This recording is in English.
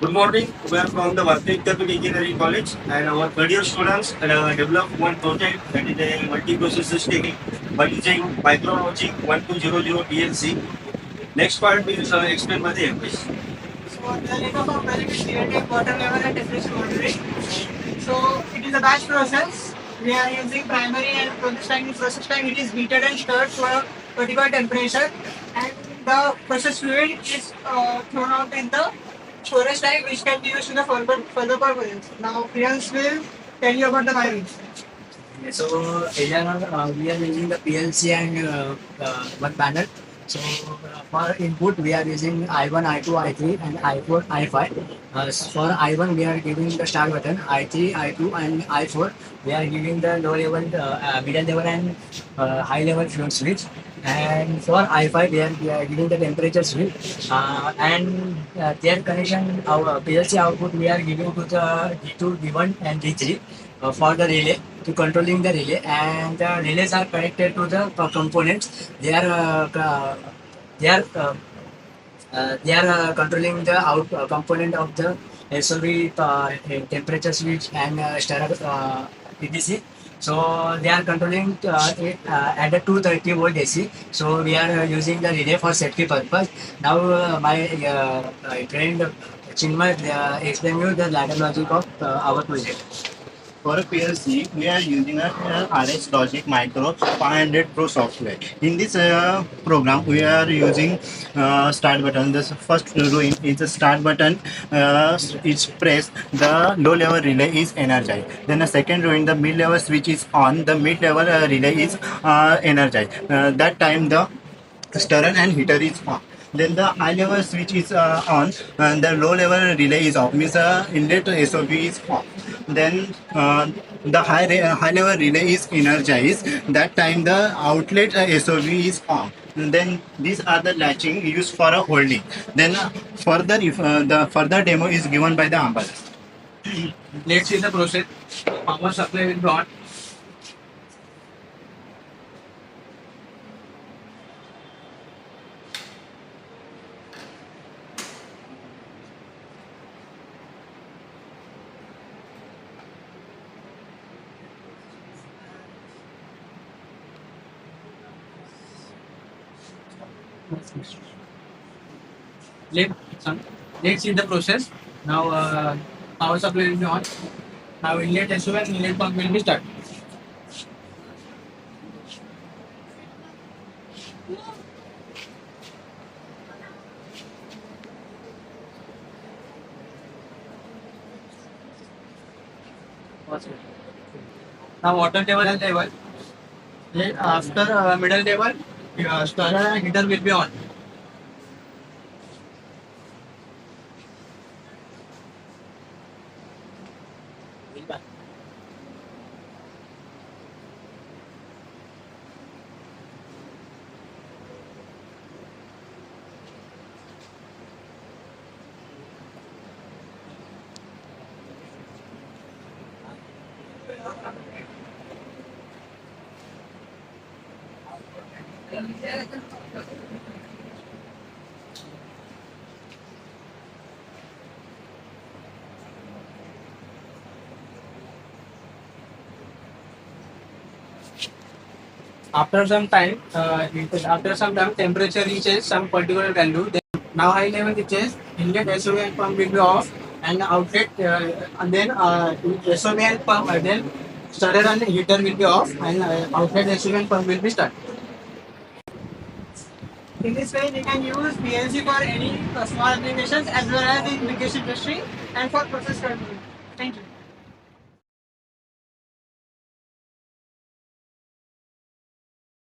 Good morning. We are from the Vasant Engineering College, and our third year students developed one project that is a multi-process system by using microLogic 1200 PLC. Next part is explained by the English. So the name of our project is real-time water level and temperature monitoring. So it is a batch process. We are using primary and process time. In process time, it is heated and stirred to a particular temperature, and the process fluid is thrown out in the storage tank, which can be used in the further purposes. Now, Priyansh will tell you about the wiring. So here we are using the PLC and one panel. So for input we are using I1, I2, I3 and I4, I5. For I1 we are giving the start button. I3, I2 and I4 we are giving the low level, middle level and high level fluid switch. And for I5 we are giving the temperature switch. And their connection, our PLC output we are giving to the D2, D1 and D3 for the relay, to controlling the relay, and the relays are connected to the components. They are controlling the out component of the SOV, temperature switch and stirrer, etc. So they are controlling it at a 230 volt AC. So we are using the relay for safety purpose. Now my friend Chinmay explain you the ladder logic of our project. For a PLC, we are using a RS Logic Micro 500 Pro software. In this program, we are using start button. The first row is the start button. It's pressed. The low level relay is energized. Then the second row in the mid level switch is on. The mid level relay is energized. That time the stirrer and heater is on. Then the high level switch is on and the low level relay is off, means the inlet SOV is off. Then the high level relay is energized. That time the outlet SOV is on. And then these are the latching used for a holding. Then further, if the further demo is given by the Ambal. Let's see the process. Power supply will be on. Let's see the process. Now power supply will be on. Now inlet SOV and inlet pump will be start. Now water table and level. Then after middle table, stirrer and heater will be on. After some time, temperature reaches some particular value. Then now high level reaches, inlet SOV and pump will be off, and outlet and then SOV and pump, then stirrer and heater will be off, and outlet SOV and pump will be start. In this way, we can use PLC for any small applications as well as in education industry and for process control. Thank you.